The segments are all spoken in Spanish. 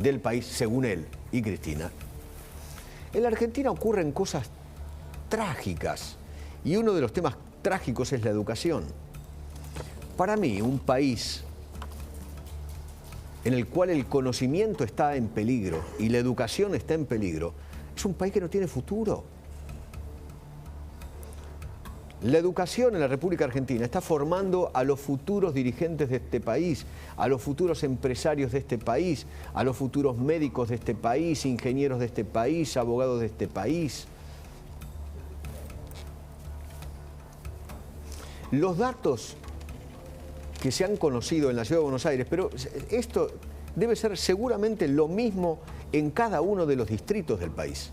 del país, según él y Cristina. En la Argentina ocurren cosas trágicas y uno de los temas trágicos es la educación. Para mí, un país en el cual el conocimiento está en peligro y la educación está en peligro, es un país que no tiene futuro. La educación en la República Argentina está formando a los futuros dirigentes de este país, a los futuros empresarios de este país, a los futuros médicos de este país, ingenieros de este país, abogados de este país. Los datos que se han conocido en la Ciudad de Buenos Aires, pero esto debe ser seguramente lo mismo en cada uno de los distritos del país.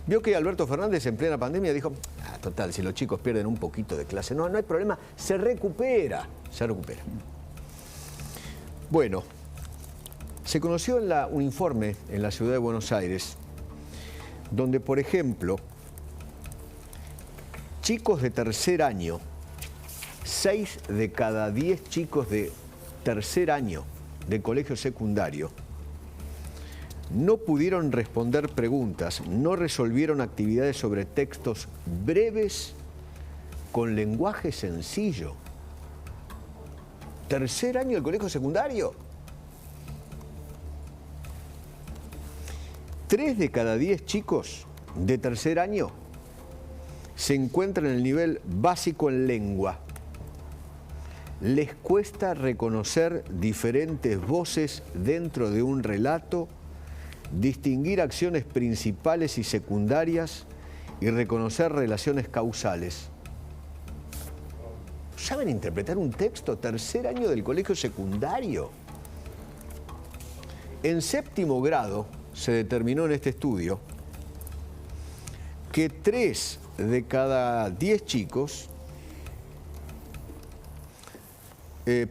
Vio que Alberto Fernández en plena pandemia dijo, total, si los chicos pierden un poquito de clase, no hay problema, se recupera, se recupera. Bueno, se conoció un informe en la Ciudad de Buenos Aires, donde, por ejemplo, chicos de tercer año, 6 de cada 10 chicos de tercer año de colegio secundario, no pudieron responder preguntas, no resolvieron actividades sobre textos breves con lenguaje sencillo. ¿Tercer año del colegio secundario? 3 de cada 10 chicos de tercer año se encuentran en el nivel básico en lengua. Les cuesta reconocer diferentes voces dentro de un relato, distinguir acciones principales y secundarias y reconocer relaciones causales. ¿Saben interpretar un texto? Tercer año del colegio secundario. En séptimo grado se determinó en este estudio que 3 de cada 10 chicos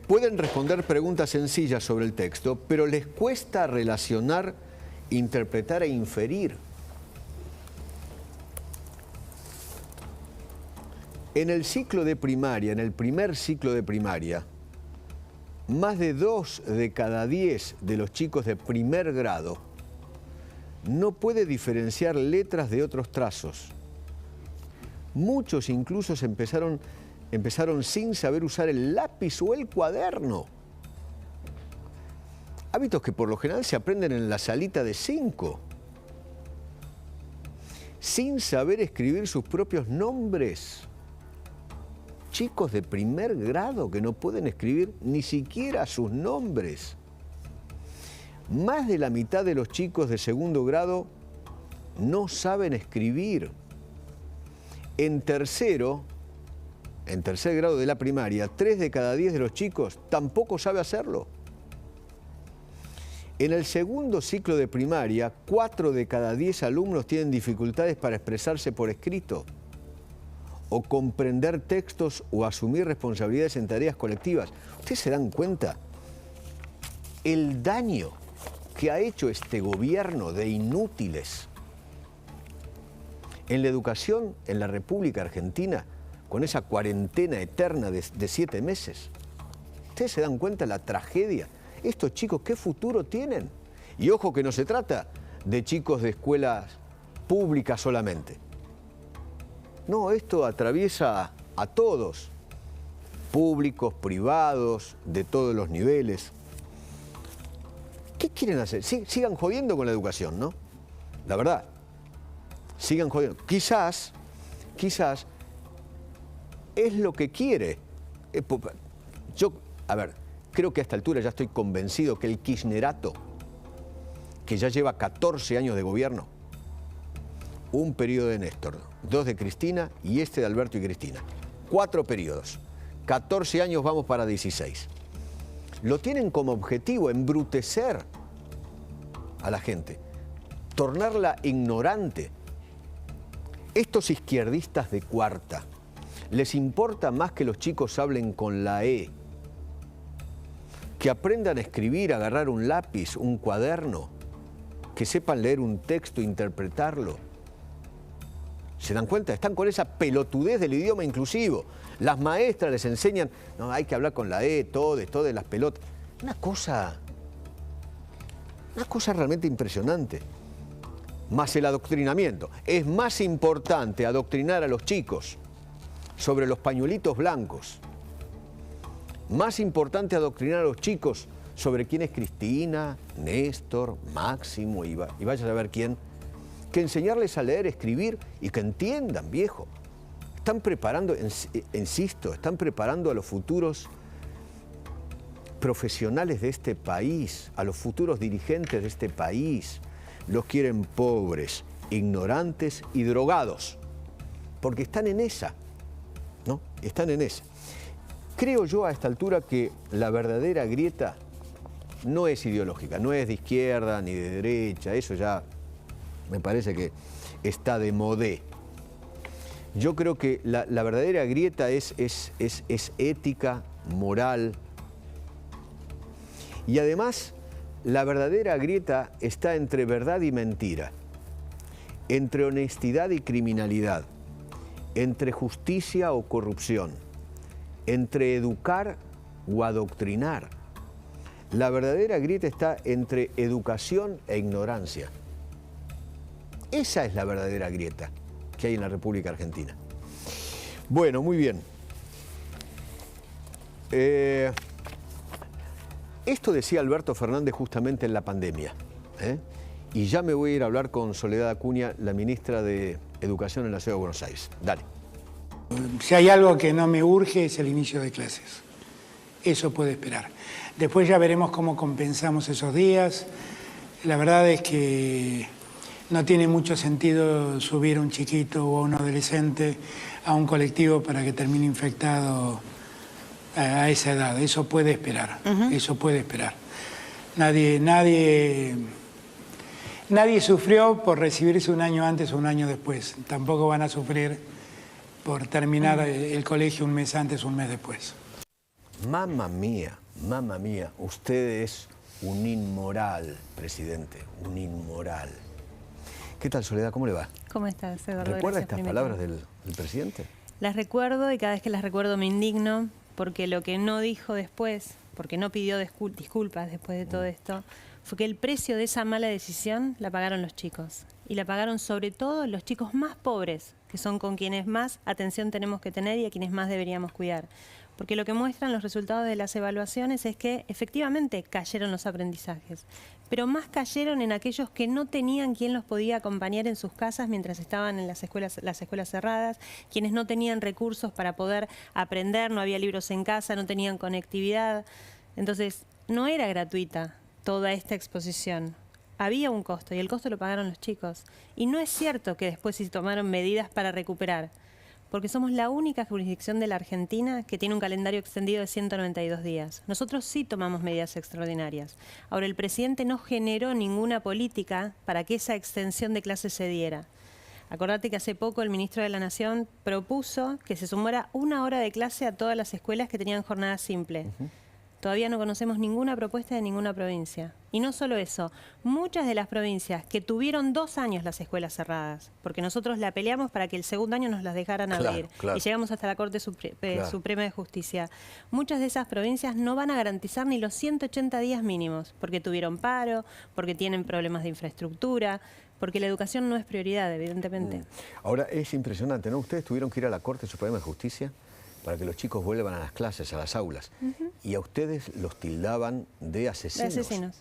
pueden responder preguntas sencillas sobre el texto, pero les cuesta relacionar, interpretar e inferir. En el ciclo de primaria, en el primer ciclo de primaria, más de 2 de cada 10 de los chicos de primer grado no puede diferenciar letras de otros trazos. Muchos incluso empezaron sin saber usar el lápiz o el cuaderno. Hábitos que por lo general se aprenden en la salita de 5. Sin saber escribir sus propios nombres. Chicos de primer grado que no pueden escribir ni siquiera sus nombres. Más de la mitad de los chicos de segundo grado no saben escribir. En tercer grado de la primaria, 3 de cada 10 de los chicos tampoco sabe hacerlo. En el segundo ciclo de primaria, 4 de cada 10 alumnos tienen dificultades para expresarse por escrito, o comprender textos o asumir responsabilidades en tareas colectivas. ¿Ustedes se dan cuenta el daño que ha hecho este gobierno de inútiles en la educación en la República Argentina con esa cuarentena eterna de 7 meses? ¿Ustedes se dan cuenta la tragedia? Estos chicos, ¿qué futuro tienen? Y ojo que no se trata de chicos de escuelas públicas solamente. No, esto atraviesa a todos, públicos, privados, de todos los niveles. ¿Qué quieren hacer? Sigan jodiendo con la educación, ¿no? La verdad, sigan jodiendo. Quizás es lo que quiere. Creo que a esta altura ya estoy convencido que el kirchnerato, que ya lleva 14 años de gobierno, un periodo de Néstor, 2 de Cristina y este de Alberto y Cristina. 4 periodos. 14 años, vamos para 16. Lo tienen como objetivo embrutecer a la gente, tornarla ignorante. Estos izquierdistas de cuarta, les importa más que los chicos hablen con la E, que aprendan a escribir, a agarrar un lápiz, un cuaderno, que sepan leer un texto, interpretarlo. ¿Se dan cuenta? Están con esa pelotudez del idioma inclusivo. Las maestras les enseñan, no, hay que hablar con la E, todes, las pelotas. Una cosa Una cosa realmente impresionante. Más el adoctrinamiento. Es más importante adoctrinar a los chicos sobre los pañuelitos blancos. Más importante adoctrinar a los chicos sobre quién es Cristina, Néstor, Máximo y vaya a saber quién, que enseñarles a leer, escribir y que entiendan, viejo. Están preparando, insisto, están preparando a los futuros profesionales de este país, a los futuros dirigentes de este país. Los quieren pobres, ignorantes y drogados, porque están en esa, ¿no? Están en esa. Creo yo a esta altura que la verdadera grieta no es ideológica, no es de izquierda ni de derecha, eso ya me parece que está de modé. Yo creo que la verdadera grieta es ética, moral, y además la verdadera grieta está entre verdad y mentira, entre honestidad y criminalidad, entre justicia o corrupción, entre educar o adoctrinar. La verdadera grieta está entre educación e ignorancia. Esa es la verdadera grieta que hay en la República Argentina. Bueno, muy bien. Esto decía Alberto Fernández justamente en la pandemia. Y ya me voy a ir a hablar con Soledad Acuña, la ministra de Educación en la Ciudad de Buenos Aires. Dale. Si hay algo que no me urge es el inicio de clases. Eso puede esperar. Después ya veremos cómo compensamos esos días. La verdad es que no tiene mucho sentido subir a un chiquito o a un adolescente a un colectivo para que termine infectado a esa edad. Eso puede esperar. Eso puede esperar. Nadie sufrió por recibirse un año antes o un año después. Tampoco van a sufrir por terminar el colegio un mes antes o un mes después. Mamma mía, usted es un inmoral, presidente, un inmoral. ¿Qué tal, Soledad? ¿Cómo le va? ¿Cómo estás, Eduardo? ¿Recuerda estas palabras del presidente? Las recuerdo y cada vez que las recuerdo me indigno porque lo que no dijo después, porque no pidió disculpas después de todo esto, fue que el precio de esa mala decisión la pagaron los chicos. Y la pagaron sobre todo los chicos más pobres, que son con quienes más atención tenemos que tener y a quienes más deberíamos cuidar. Porque lo que muestran los resultados de las evaluaciones es que efectivamente cayeron los aprendizajes, pero más cayeron en aquellos que no tenían quien los podía acompañar en sus casas mientras estaban en las escuelas cerradas, quienes no tenían recursos para poder aprender, no había libros en casa, no tenían conectividad. Entonces, no era gratuita toda esta exposición. Había un costo y el costo lo pagaron los chicos. Y no es cierto que después se tomaron medidas para recuperar, porque somos la única jurisdicción de la Argentina que tiene un calendario extendido de 192 días. Nosotros sí tomamos medidas extraordinarias. Ahora, el presidente no generó ninguna política para que esa extensión de clases se diera. Acordate que hace poco el ministro de la Nación propuso que se sumara 1 hora de clase a todas las escuelas que tenían jornada simple. Todavía no conocemos ninguna propuesta de ninguna provincia. Y no solo eso, muchas de las provincias que tuvieron 2 años las escuelas cerradas, porque nosotros la peleamos para que el segundo año nos las dejaran abrir, y llegamos hasta la Corte Suprema de Justicia. Muchas de esas provincias no van a garantizar ni los 180 días mínimos, porque tuvieron paro, porque tienen problemas de infraestructura, porque la educación no es prioridad, evidentemente. Ahora, es impresionante, ¿no? Ustedes tuvieron que ir a la Corte Suprema de Justicia para que los chicos vuelvan a las clases, a las aulas. Y a ustedes los tildaban de asesinos. De asesinos.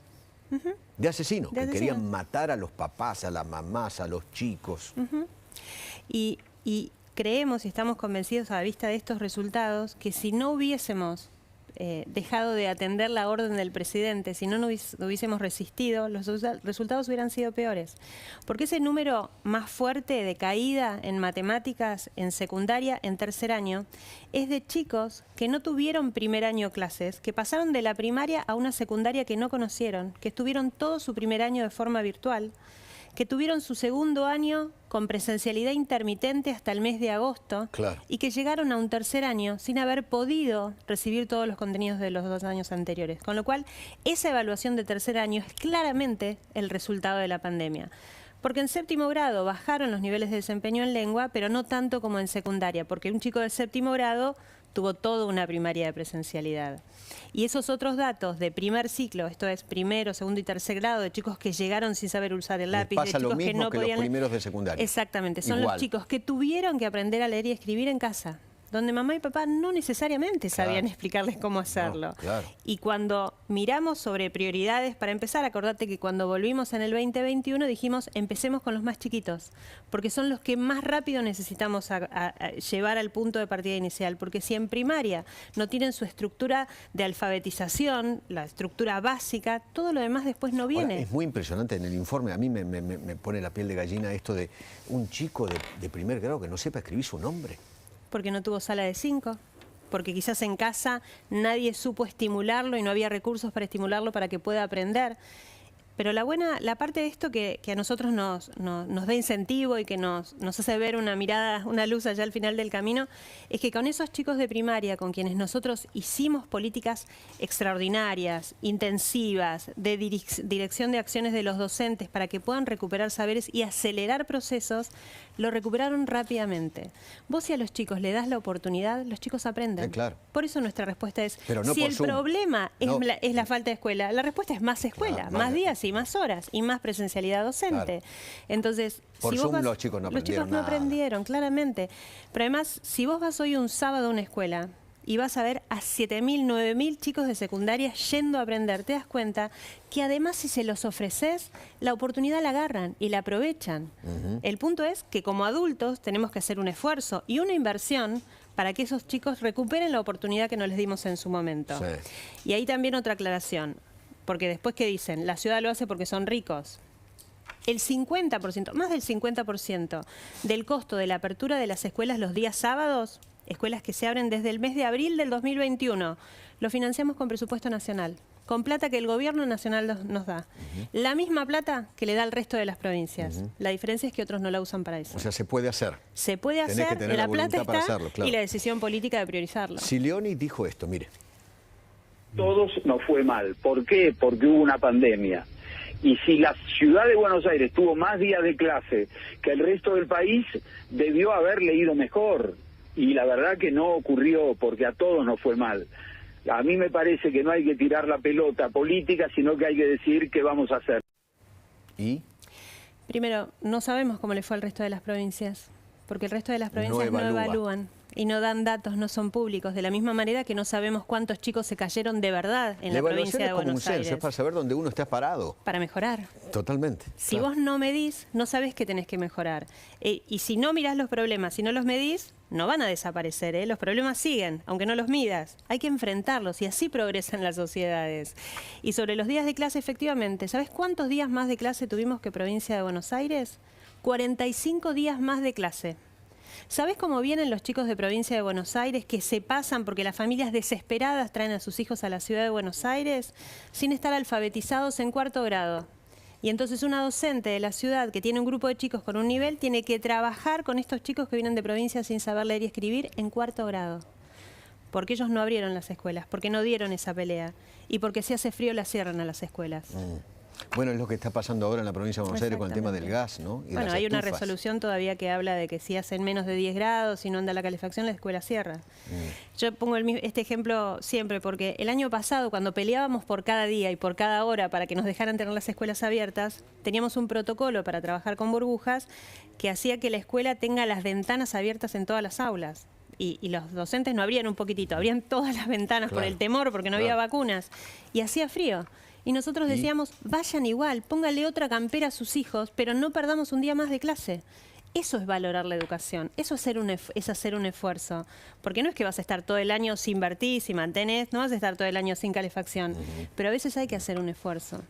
De asesinos, que querían matar a los papás, a las mamás, a los chicos. Y creemos y estamos convencidos a la vista de estos resultados que si no hubiésemos dejado de atender la orden del presidente, si no hubiésemos resistido, los resultados hubieran sido peores. Porque ese número más fuerte de caída en matemáticas, en secundaria, en tercer año, es de chicos que no tuvieron primer año clases, que pasaron de la primaria a una secundaria que no conocieron, que estuvieron todo su primer año de forma virtual, que tuvieron su segundo año con presencialidad intermitente hasta el mes de agosto, y que llegaron a un tercer año sin haber podido recibir todos los contenidos de los 2 años anteriores. Con lo cual, esa evaluación de tercer año es claramente el resultado de la pandemia. Porque en séptimo grado bajaron los niveles de desempeño en lengua, pero no tanto como en secundaria, porque un chico de séptimo grado tuvo toda una primaria de presencialidad. Y esos otros datos de primer ciclo, esto es primero, segundo y tercer grado, de chicos que llegaron sin saber usar el lápiz, pasa de chicos lo mismo que no podían los primeros de secundaria. Exactamente, son Igual. los chicos que tuvieron que aprender a leer y escribir en casa, donde mamá y papá no necesariamente sabían explicarles cómo hacerlo. No, claro. Y cuando miramos sobre prioridades, para empezar, acordate que cuando volvimos en el 2021 dijimos, empecemos con los más chiquitos, porque son los que más rápido necesitamos a llevar al punto de partida inicial, porque si en primaria no tienen su estructura de alfabetización, la estructura básica, todo lo demás después no viene. Ahora, es muy impresionante en el informe, a mí me pone la piel de gallina esto de un chico de primer grado que no sepa escribir su nombre. Porque no tuvo sala de 5, porque quizás en casa nadie supo estimularlo y no había recursos para estimularlo para que pueda aprender. Pero la parte de esto que a nosotros nos da incentivo y que nos hace ver una mirada, una luz allá al final del camino, es que con esos chicos de primaria, con quienes nosotros hicimos políticas extraordinarias, intensivas, de dirección de acciones de los docentes para que puedan recuperar saberes y acelerar procesos, lo recuperaron rápidamente. Vos si a los chicos le das la oportunidad, los chicos aprenden. Claro. Por eso nuestra respuesta es, Pero no si por el Zoom. problema No. es la falta de escuela, la respuesta es más escuela, Claro, más días y más horas y más presencialidad docente. Claro. Entonces, Por si vos Zoom vas, los chicos no los chicos aprendieron no nada. aprendieron, claramente. Pero además, si vos vas hoy un sábado a una escuela y vas a ver a 7.000, 9.000 chicos de secundaria yendo a aprender, te das cuenta que además si se los ofreces, la oportunidad la agarran y la aprovechan. El punto es que como adultos tenemos que hacer un esfuerzo y una inversión para que esos chicos recuperen la oportunidad que no les dimos en su momento. Sí. Y ahí también otra aclaración, porque después que dicen, la ciudad lo hace porque son ricos. El 50%, más del 50% del costo de la apertura de las escuelas los días sábados, escuelas que se abren desde el mes de abril del 2021, lo financiamos con presupuesto nacional, con plata que el gobierno nacional nos da. La misma plata que le da al resto de las provincias. La diferencia es que otros no la usan para eso. O sea, se puede hacer. Se puede Tenés hacer, que tener la la plata voluntad para está hacerlo, claro. y la decisión política de priorizarlo. Sileoni dijo esto, mire. Todos nos fue mal. ¿Por qué? Porque hubo una pandemia. Y si la ciudad de Buenos Aires tuvo más días de clase que el resto del país, debió haber leído mejor. Y la verdad que no ocurrió porque a todos nos fue mal. A mí me parece que no hay que tirar la pelota política, sino que hay que decidir qué vamos a hacer. ¿Y? Primero, no sabemos cómo le fue al resto de las provincias, porque el resto de las provincias no evalúa. evalúan y no dan datos, no son públicos, de la misma manera que no sabemos cuántos chicos se cayeron de verdad en La la evaluación provincia es de como un Buenos censo, Aires. es para saber dónde uno está parado. Para mejorar. Totalmente. Si claro. vos no medís, no sabés que tenés que mejorar. Y si no mirás los problemas, si no los medís, no van a desaparecer, ¿eh? Los problemas siguen, aunque no los midas. Hay que enfrentarlos y así progresan las sociedades. Y sobre los días de clase, efectivamente, ¿sabés cuántos días más de clase tuvimos que provincia de Buenos Aires? 45 días más de clase. ¿Sabés cómo vienen los chicos de provincia de Buenos Aires que se pasan porque las familias desesperadas traen a sus hijos a la ciudad de Buenos Aires sin estar alfabetizados en 4º grado? Y entonces una docente de la ciudad que tiene un grupo de chicos con un nivel tiene que trabajar con estos chicos que vienen de provincia sin saber leer y escribir en 4º grado. Porque ellos no abrieron las escuelas, porque no dieron esa pelea y porque si hace frío las cierran a las escuelas. Bueno, es lo que está pasando ahora en la provincia de Buenos Aires con el tema del Exactamente. gas, ¿no? Y Bueno, las hay una estufas. resolución todavía que habla de que si hacen menos de 10 grados y no anda la calefacción, la escuela cierra. Yo pongo este ejemplo siempre porque el año pasado, cuando peleábamos por cada día y por cada hora para que nos dejaran tener las escuelas abiertas, teníamos un protocolo para trabajar con burbujas que hacía que la escuela tenga las ventanas abiertas en todas las aulas. Y los docentes no abrían un poquitito, abrían todas las ventanas por Claro. el temor, porque no había vacunas. Y hacía frío. Y nosotros decíamos, vayan igual, póngale otra campera a sus hijos, pero no perdamos un día más de clase. Eso es valorar la educación, eso es hacer un esfuerzo. Porque no es que vas a estar todo el año sin invertir, si mantenés, no vas a estar todo el año sin calefacción. Pero a veces hay que hacer un esfuerzo.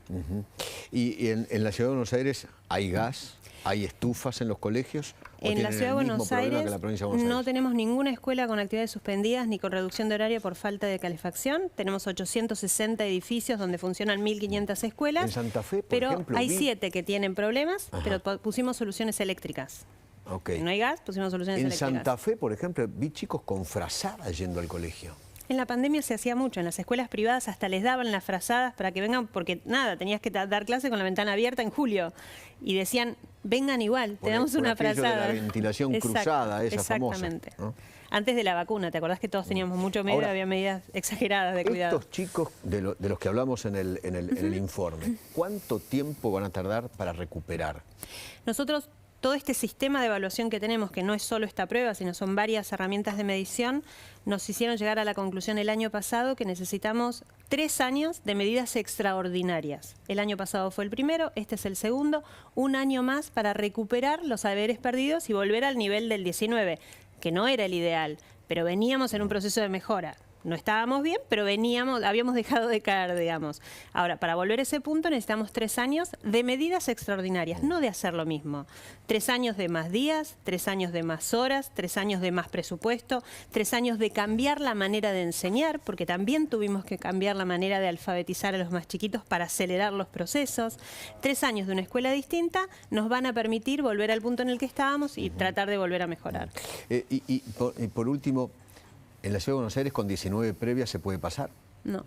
¿Y en la ciudad de Buenos Aires hay gas? ¿Hay estufas en los colegios? ¿O En la tienen ciudad de el mismo Buenos problema Aires que la provincia de Buenos no Aires? tenemos ninguna escuela con actividades suspendidas ni con reducción de horario por falta de calefacción. Tenemos 860 edificios donde funcionan 1.500 escuelas. En Santa Fe, por pero ejemplo, hay vi- 7 que tienen problemas, pero pusimos soluciones eléctricas. Ok. No hay gas, pusimos soluciones En eléctricas. Santa Fe, por ejemplo, vi chicos con frazadas yendo al colegio. En la pandemia se hacía mucho, en las escuelas privadas hasta les daban las frazadas para que vengan, porque nada, tenías que dar clase con la ventana abierta en julio. Y decían, vengan igual, te damos Por una aquello de frazada. la ventilación cruzada, esa famosa, exactamente. ¿no? Antes de la vacuna, ¿te acordás que todos teníamos mucho miedo? Ahora, Había medidas exageradas de cuidado. Estos chicos de los que hablamos en el informe, ¿cuánto tiempo van a tardar para recuperar? Nosotros, todo este sistema de evaluación que tenemos, que no es solo esta prueba, sino son varias herramientas de medición, nos hicieron llegar a la conclusión el año pasado que necesitamos 3 años de medidas extraordinarias. El año pasado fue el primero, este es el segundo, 1 año más para recuperar los saberes perdidos y volver al nivel del 19, que no era el ideal, pero veníamos en un proceso de mejora. No estábamos bien, pero habíamos dejado de caer, digamos. Ahora, para volver a ese punto necesitamos 3 años de medidas extraordinarias, no de hacer lo mismo. 3 años de más días, 3 años de más horas, 3 años de más presupuesto, 3 años de cambiar la manera de enseñar, porque también tuvimos que cambiar la manera de alfabetizar a los más chiquitos para acelerar los procesos. 3 años de una escuela distinta nos van a permitir volver al punto en el que estábamos y tratar de volver a mejorar. Y por último, ¿en la Ciudad de Buenos Aires con 19 previas se puede pasar? No.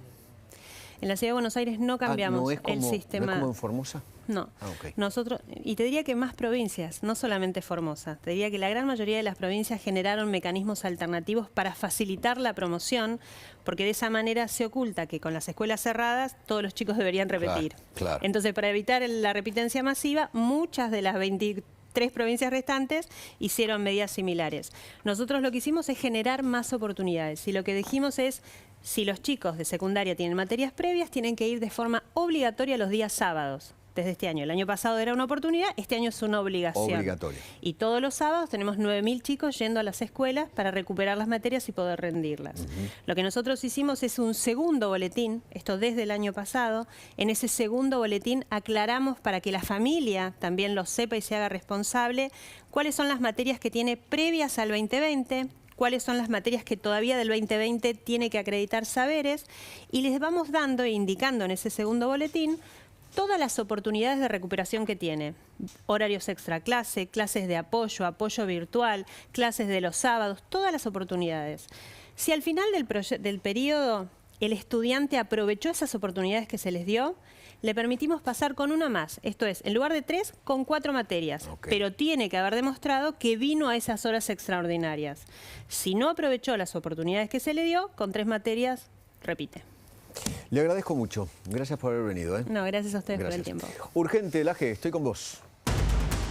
En la Ciudad de Buenos Aires no cambiamos el sistema. ¿No es como en Formosa? No. Okay. Nosotros, y te diría que más provincias, no solamente Formosa, te diría que la gran mayoría de las provincias generaron mecanismos alternativos para facilitar la promoción, porque de esa manera se oculta que con las escuelas cerradas todos los chicos deberían repetir. Claro. Entonces, para evitar la repitencia masiva, muchas de las 23 provincias restantes hicieron medidas similares. Nosotros lo que hicimos es generar más oportunidades y lo que dijimos es, si los chicos de secundaria tienen materias previas, tienen que ir de forma obligatoria los días sábados. Desde este año. El año pasado era una oportunidad, este año es una obligación. Obligatoria. Y todos los sábados tenemos 9.000 chicos yendo a las escuelas para recuperar las materias y poder rendirlas. Lo que nosotros hicimos es un segundo boletín, esto desde el año pasado. En ese segundo boletín aclaramos para que la familia también lo sepa y se haga responsable cuáles son las materias que tiene previas al 2020, cuáles son las materias que todavía del 2020 tiene que acreditar saberes, y les vamos dando e indicando en ese segundo boletín todas las oportunidades de recuperación que tiene. Horarios extra clase, clases de apoyo, apoyo virtual, clases de los sábados, todas las oportunidades. Si al final del periodo el estudiante aprovechó esas oportunidades que se les dio, le permitimos pasar con una más. Esto es, en lugar de 3, con 4 materias. Okay. Pero tiene que haber demostrado que vino a esas horas extraordinarias. Si no aprovechó las oportunidades que se le dio, con 3 materias, repite. Le agradezco mucho. Gracias por haber venido. No, gracias a ustedes por el tiempo. Urgente, Laje, estoy con vos.